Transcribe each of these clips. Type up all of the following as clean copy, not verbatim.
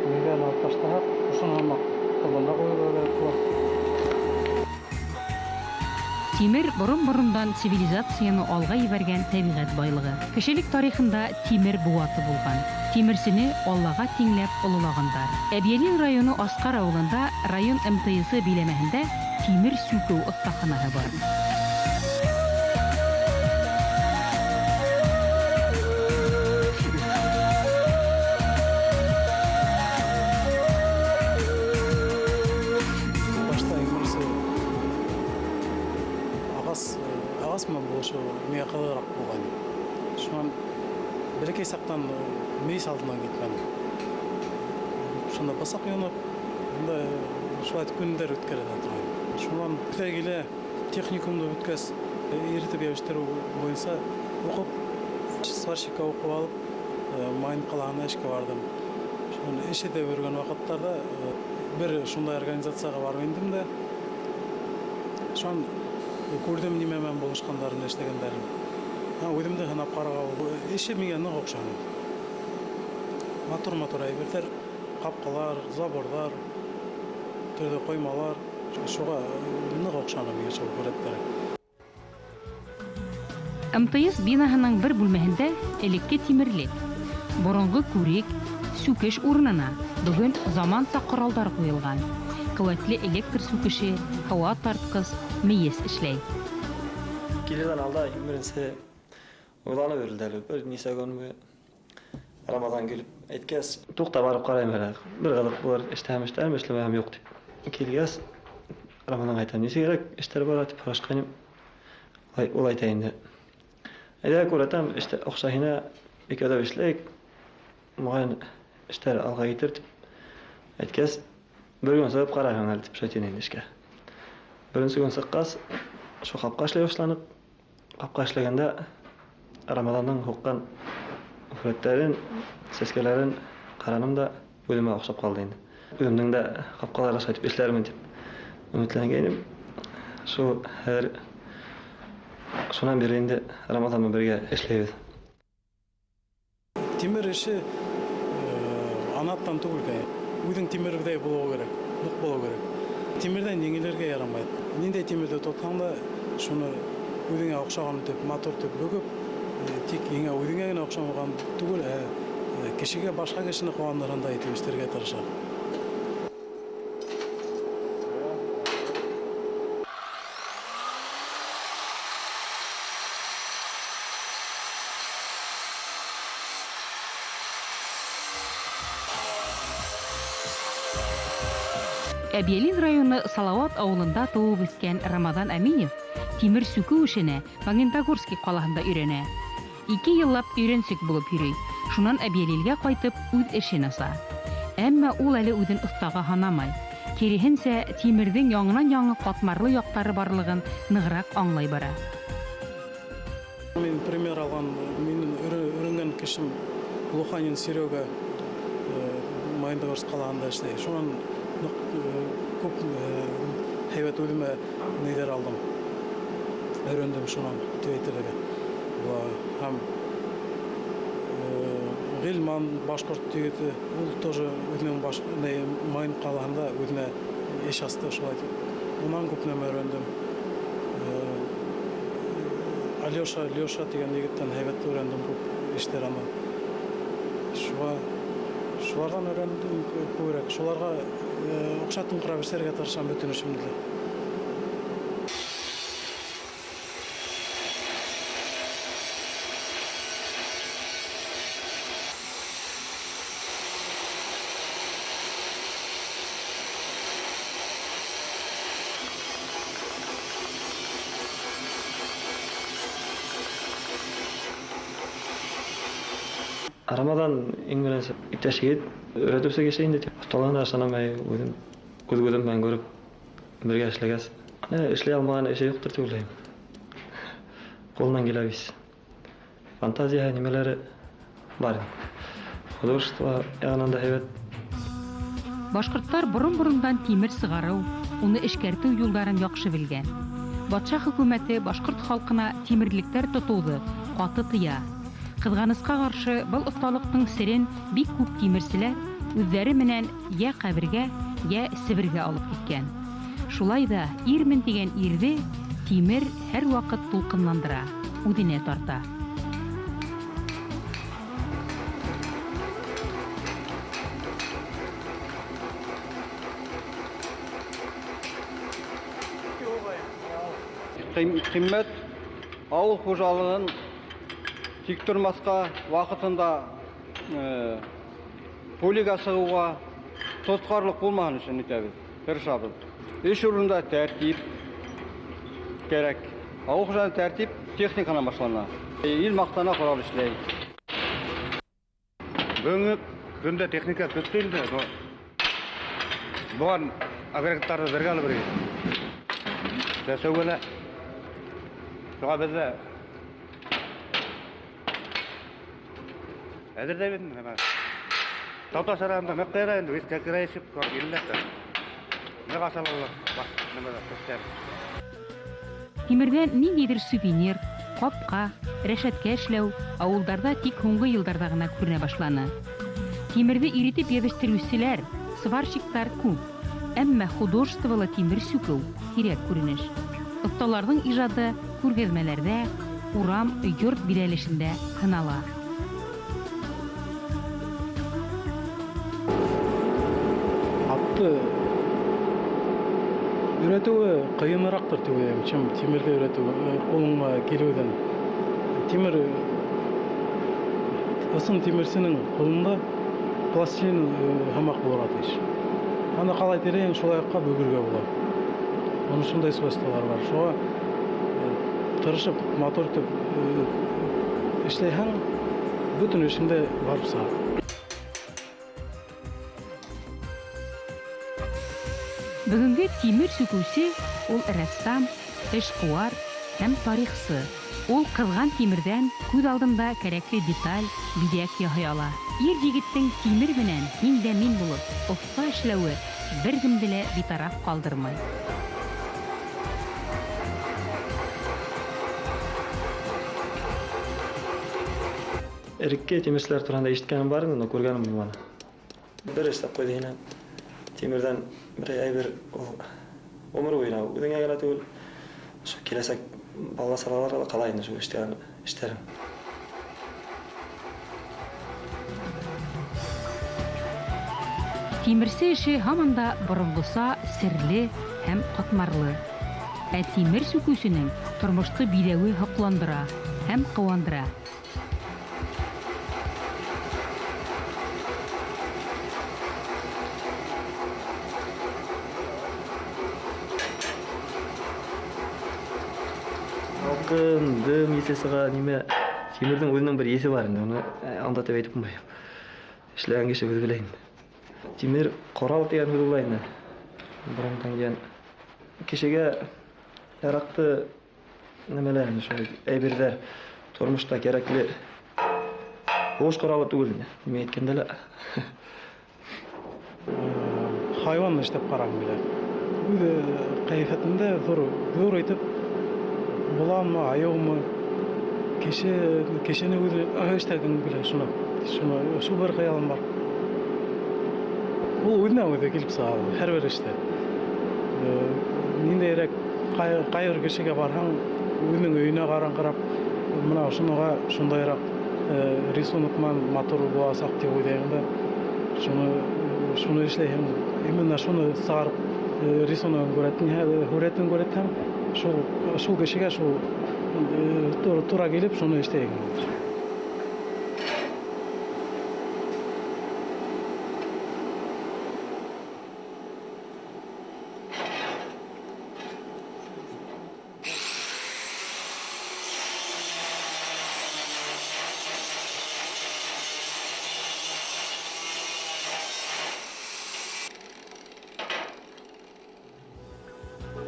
Үйрен алып таштап, сосын алмақ. Қолында қойылуы керек болады. Тимер борын-борындан цивилизацияны алга ибәргән табигать байлыгы. Кешелек тарихында Тимер буаты булган. Тимерсене Аллага тиңләп олылагандар. Әбьялил районы Аскар авылында район МТС биләмәһендә тимер сүкеү остаханасы бар. Ағас мен болшы мега қалырақ болған. Шуан білекей сақтан мейіс алдынан кеткен. Шында басақ еніп, шулайды күндер өткереді тұрған. Шуан күтай келе техникумды өткәз ерітіп еуіштеру бойынса оқып, сварщикка оқып алып, майын қалағына ішке бардым. Шуан ішеде өрген вақыттарда бір шундай организацияға барып ендім де, шуан көрдім немемен болышқандарын ештегендерін. Өйдімді ғанап қараға еші меген нұқ оқшаны. Матур әйбірдер, қапқалар, забордар, түрді қоймалар, шуға нұқ оқшаны меген шоу көреттері. МТС бинаһының бір бүлмәһендә элекке тимерлек, борынгы күрек, сүкеш урынына бүген заманса коралдар куелган. Куәтле электр сүкеше, һава тарткыс, мейес эшләй. Келеден алда бірінсе ойланы берілді әлі. Бір несе көрінбе Рамадан келіп әйткәс, тоқта барып қарайым әлі. Бір қадық бұлар іштәм ешлемәм жоқ деп. Келгәс, Рамадан айтам, несе керек іштер бар атып құрашқаным. Ол айтайын де. Әйдә көретем, оқшайына екеуді ешлейік. Мұғайын іштер алға кетіртіп. Әйткәс, бір күн сығып қарайым әлі деп шайтенейін ішке. Бірінші күн сыққас, şu қапқа ішлей башланып, қапқа ішлегенде Рамаданның хоққан үфреттерін, сескелерін қараным да өліме оқшап қалды енді. Өлімнің де қапқалар ашайтып ешлерімін деп үмітленгенім. Шунан бері енді Рамаданмен бірге ішлейбіз. Темір іші анаттан түгілген. Үйдің темірдей болу керек, бұқ болу керек. Темірден еңелерге ярамайды. Нендей темірді тоқтағанда, шуны өйдіңе оқшаған деп, мотор деп бөгіп, тек өйдіңе оқшамаған түгіл, кешеге башқа кешіні қуандырында етемістерге тырышақ. Әбьялил районы Салават авылында туып үскән Рамадан Әминев тимер сүкеү эшенә Магнитогорский қалаһында өйрәнә. 2 еллап өйрәнсек булып йөри. Шуннан Әбьялилгә кайтып үз эшен аса. Әмма ул әле үҙен остага һанамай. Киреһенсә, тимердең яңынан-яңы катмарлы яктары барлыгын ныграк аңлай бара. Мен пример алған, менің үрінген кешім Луханин Серега Магнитогорск қалаһында эшләй. Шунан көп хәйбәт өйлеме нидер алдым. Өрендім шунан төйтілігі. Һәм Ғилман башқұрт түйеті, ол тоже өзінің майын қалағында өзіне еш асты шылайды. Онан көпнем өрендім. Алеша деген егіттен хәйбәт өрендім көп ештер ана. Шулардан өрендім көбірек. Шуларға оқшатын құра берсерге тырышам бүтін ішімді. Рамадан ең бірінші иптәшігет өретіпсе кешейін деп. Ұсталғанда санамай өзім Көзгөдөн ben görüp birge işleges. İşley almagan işe yoktur diye oylayım. Kolundan gelebiz. Fantaziya nimeleri var. Художество ягынан да evet. Башкортлар борын-борындан тимер сыгару, уны эшкәртү юлларын яхшы белгән. Батша хөкүмәте башкорт халкына тимерлектәр тотуды, каты тыя. Кызганыска каршы, был осталыкның серен бик күп тимерселәр үзләре менән я кабергә, я Себергә алып киткән. Шулай да ирмен дигән ирде тимер һәр вакыт тулкынландыра, үденә тарта. Кыйммәт авыл хуҗалыгын тик тормаска вакытында полига сыгуга тоткарлык булмаган өчен итәбез, тырышабыз. Эш урында тәртип кирәк. Авыл хуҗалыгы тәртип техникадан башлана. Ил мактана корал эшләй. Бүгінгі күнде техника көткенде, бұған агрегаттарды бірге алып бірге. Сөйгені, соға бізді әдірдей бедім. Таута шарағында мәққайра енді, өз кәкірай ішіп, соға еліләкті. Мәқ асалылық, немеді, көстер. Тимердән ниндидер сувенир, капка, рәшәткә эшләү авылдарда тик һуңгы елларда гына күренә башланы. Тимерде иритеп ябештыручылар, сварщиктар күп, әмма художестволы тимер сүкү кирәк күренеш. Осталарның иҗаты күргәзмәләрдә, урам, йорт биләлешендә кынала. Атты өйрәтүе кыенрактыр дип уйлыйм, чем тимерде өйрәтү колыңга килүдән. Тимер ысым тимерсенең колында пластилин хамак булат иш. Аны калай терәң шулай якка бөгергә була. Onun şunday свойстволары бар. Шуга тырышып, мотор итеп эшләһәң, бүтән эшендә барып сар. Бүгенге тимер сүкүсе ул рәссам, эшкуар һәм тарихчы. Ул кызган тимердән күз алдында кирәкле деталь, бидәк яһый ала. Ир егеттең тимер белән мин дә мин булып, оста эшләве бергемдә лә битараф калдырмый. Эрикке темирчилер турында ишиткеним бар, но көргөнүм булмады. Бир эшлеп койду ene. Темирден бир айбир өмүр боюна үдүнгө гана түгүл. Ошо келесек бала салаларга калайын ушу иштерим. Тимерсе эше һаман да борынгыса серле һәм катмарлы. Ә тимер сүкүсенең тормышты биләүе хакландыра һәм кыуандыра. Дөм есесіға неме темірдің өзінің бір есі бар енді, оны анда деп айтып болмайм. Ішлеген кеше өзі білейін. Темір қорал деген өзі болайын. Бұрындан кейін кешеге ярақты немелерін, әйбердер тұрмышта керекли ош қоралы түгіл. Неме еткенделі. Hayvan iştep karam bile. Üde kayfetinde zor etip bulanma, ayağımı keşeni üde iştedim bile şunu şu bir hayalım var. Bu üdüne üde gelip sağladı her bir işte. Ninde erek kayır kişiye barhan üdünün öyüne karan karap mına şunuğa şundayrak risunukman motoru boğasak diye oydayında şunu işleyeyim. Именно şunu sağırıp risunun göretin göretten şu kişiye şu tura gelip şunu işleyeyim.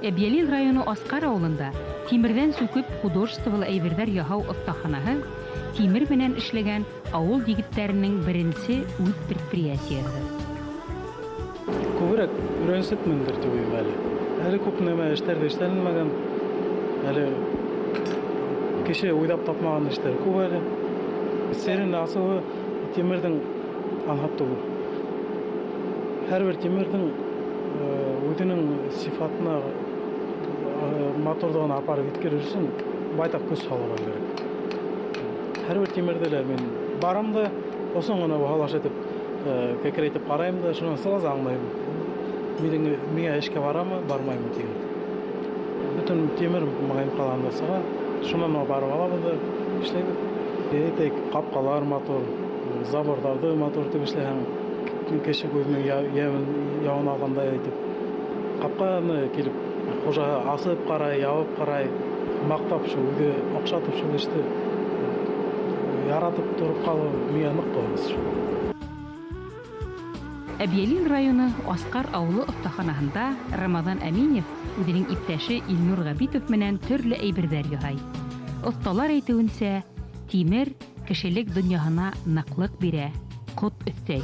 Әбйәлил районы Аскар авылында тимердән сүкеп художестволы әйберҙәр яһау оҫтаханаһы тимер менән эшләгән ауыл егеттәренең беренсе үҙ предприятиеһы. Күберәк өйрәнсекмендер дип уйлыйм әле. Әле күп нәмә эштәрҙе эшләнмәгән. Әле кеше уйлап тапмаган эштәр күп әле. Серин асылы тимердең анһат түгел. Һәрбер тимердең үҙенең сифатына мотордығын апарып еткерер өсөн байтақ көз салырга керек. Һәрбер тимерде лә мин барам да, осын гына баһалаш итеп, кәкрәйтеп карайм да, шунан сразу аңлайм. Миңа эшкә барамы, бармаймы дигән. Бөтен тимер магайым калганда шунан барып алабыз да эшләйбез. Әйтәйек, капкалар мотор, забордарды мотор итеп эшләһәң, кеше күзенең явын алгандай итеп, капканы килеп хужа асып карай, ябып карай, мактап шу үзе акчатып шу эште яратып туруп калып, миңа нык кылабыз. Әбйәлил районы Аскар авылы оҫтаханаһында Рамаҙан Әминев үҙенең иптәше Илнур Ғәбитов менән төрлө әйберҙәр яһай. Оҫталар әйтеүенсә, тимер кешелек донъяһына ныҡлыҡ бирә, ҡот өҫтәй.